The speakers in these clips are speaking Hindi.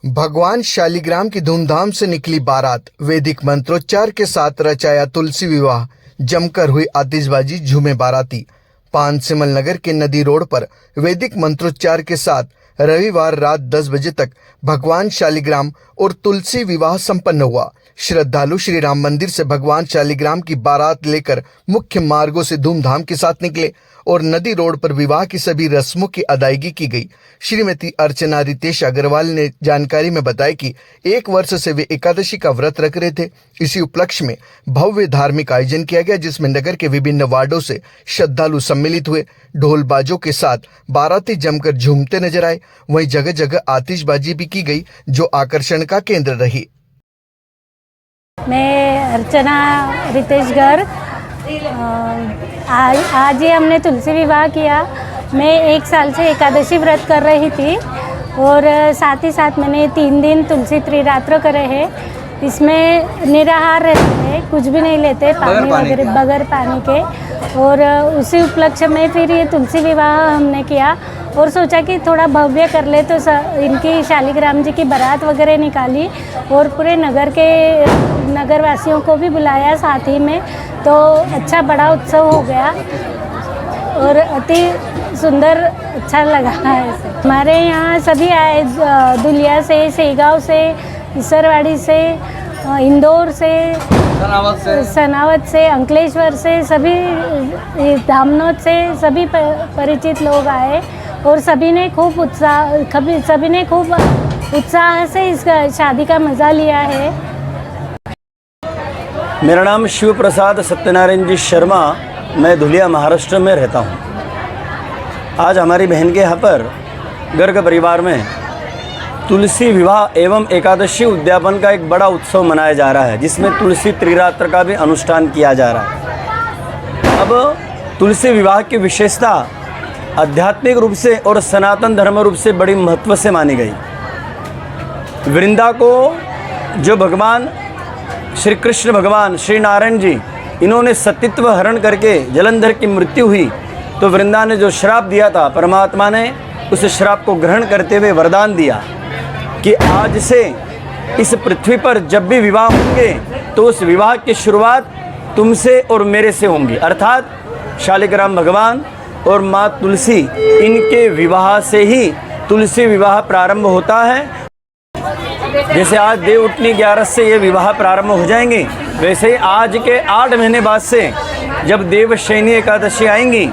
भगवान शालिग्राम की धूमधाम से निकली बारात, वैदिक मंत्रोच्चार के साथ रचाया तुलसी विवाह, जमकर हुई आतिशबाजी, झूमे बाराती। पानसिमल नगर के नदी रोड पर वैदिक मंत्रोच्चार के साथ रविवार रात 10 बजे तक भगवान शालिग्राम और तुलसी विवाह संपन्न हुआ। श्रद्धालु श्री राम मंदिर से भगवान शालिग्राम की बारात लेकर मुख्य मार्गों से धूमधाम के साथ निकले और नदी रोड पर विवाह की सभी रस्मों की अदायगी की गई। श्रीमती अर्चना रितेश अग्रवाल ने जानकारी में बताया कि 1 वर्ष से वे एकादशी का व्रत रख रहे थे। इसी उपलक्ष्य में भव्य धार्मिक आयोजन किया गया, जिसमें नगर के विभिन्न वार्डों से श्रद्धालु सम्मिलित हुए। ढोल बाजों के साथ बाराती जमकर झूमते नजर आए। वहीं जगह जगह आतिशबाजी भी की गई, जो आकर्षण का केंद्र रही। मैं अर्चना रितेश गर्ग, आज ही हमने तुलसी विवाह किया। मैं 1 साल से एकादशी व्रत कर रही थी और साथ ही साथ मैंने 3 दिन तुलसी त्रिरात्र करे हैं। इसमें निराहार रहते हैं, कुछ भी नहीं लेते, पानी वगैरह बगैर पानी के। और उसी उपलक्ष्य में फिर ये तुलसी विवाह हमने किया और सोचा कि थोड़ा भव्य कर ले, तो इनकी शालिग्राम जी की बारात वगैरह निकाली और पूरे नगरवासियों को भी बुलाया साथ ही में, तो अच्छा बड़ा उत्सव हो गया और अति सुंदर अच्छा लगा है। हमारे यहाँ सभी आए, दुलिया से, सेगांव से, इसरवाड़ी से, इंदौर से, सनावत से, अंकलेश्वर से, सभी धामनोद से सभी परिचित लोग आए और सभी ने खूब उत्साह से इस शादी का मज़ा लिया है। मेरा नाम शिव प्रसाद सत्यनारायण जी शर्मा, मैं धुलिया महाराष्ट्र में रहता हूँ। आज हमारी बहन के यहाँ पर गर्ग परिवार में तुलसी विवाह एवं एकादशी उद्यापन का एक बड़ा उत्सव मनाया जा रहा है, जिसमें तुलसी त्रिरात्र का भी अनुष्ठान किया जा रहा है। अब तुलसी विवाह की विशेषता आध्यात्मिक रूप से और सनातन धर्म रूप से बड़ी महत्व से मानी गई। वृंदा को जो भगवान श्री कृष्ण भगवान श्री नारायण जी, इन्होंने सतीत्व हरण करके जलंधर की मृत्यु हुई, तो वृंदा ने जो श्राप दिया था, परमात्मा ने उस श्राप को ग्रहण करते हुए वरदान दिया कि आज से इस पृथ्वी पर जब भी विवाह होंगे तो उस विवाह की शुरुआत तुमसे और मेरे से होंगी। अर्थात शालिग्राम भगवान और माँ तुलसी, इनके विवाह से ही तुलसी विवाह प्रारंभ होता है। जैसे आज देवउठनी 11 से ये विवाह प्रारंभ हो जाएंगे, वैसे ही आज के 8 महीने बाद से जब देवशयनी एकादशी आएंगी,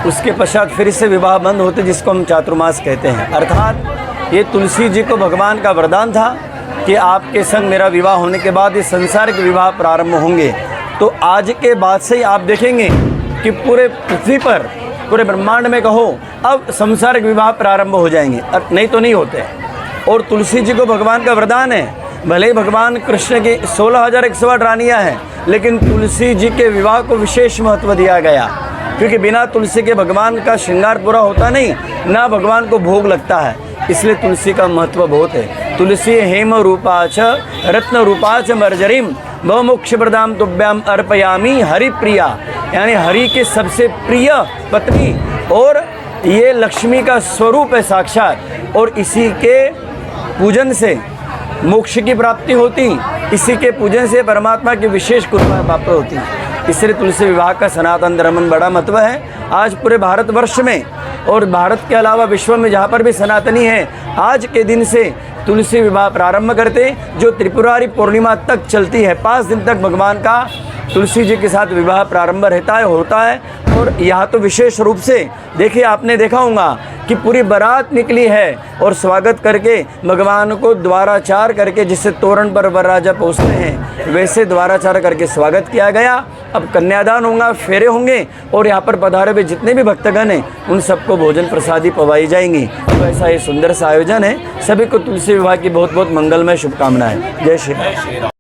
उसके पश्चात फिर से विवाह बंद होते, जिसको हम चातुर्मास कहते हैं। अर्थात ये तुलसी जी को भगवान का वरदान था कि आपके संग मेरा विवाह होने के बाद ये संसारिक विवाह प्रारंभ होंगे। तो आज के बाद से ही आप देखेंगे कि पूरे पृथ्वी पर, पूरे ब्रह्मांड में कहो, अब संसारिक विवाह प्रारंभ हो जाएंगे, नहीं तो नहीं होते। और तुलसी जी को भगवान का वरदान है। भले ही भगवान कृष्ण की 16,108 रानियाँ हैं, लेकिन तुलसी जी के विवाह को विशेष महत्व दिया गया, क्योंकि बिना तुलसी के भगवान का श्रृंगार पूरा होता नहीं, ना भगवान को भोग लगता है। इसलिए तुलसी का महत्व बहुत है। तुलसी हेम रूपाच रत्न रूपाच मर्जरीम बहुमुक्ष प्रदाम तुभ्याम अर्पयामी हरिप्रिया, यानी हरि के सबसे प्रिय पत्नी, और ये लक्ष्मी का स्वरूप है साक्षात। और इसी के पूजन से मोक्ष की प्राप्ति होती, इसी के पूजन से परमात्मा की विशेष कृपा प्राप्त होती। इसलिए तुलसी विवाह का सनातन धर्म में बड़ा महत्व है। आज पूरे भारतवर्ष में और भारत के अलावा विश्व में जहाँ पर भी सनातनी है, आज के दिन से तुलसी विवाह प्रारंभ करते, जो त्रिपुरारी पूर्णिमा तक चलती है। 5 दिन तक भगवान का तुलसी जी के साथ विवाह प्रारंभ रहता है, होता है। और यहाँ तो विशेष रूप से देखिए, आपने देखा होगा कि पूरी बारात निकली है और स्वागत करके भगवान को द्वाराचार करके, जिससे तोरण पर वरराजा पहुँचते हैं, वैसे द्वाराचार करके स्वागत किया गया। अब कन्यादान होगा, फेरे होंगे और यहाँ पर पधारे हुए जितने भी भक्तगण हैं, उन सबको भोजन प्रसादी पवाई जाएंगी। तो ऐसा ये सुंदर सा आयोजन है। सभी को तुलसी विवाह की बहुत बहुत मंगलमय शुभकामनाएं। जय श्री राम।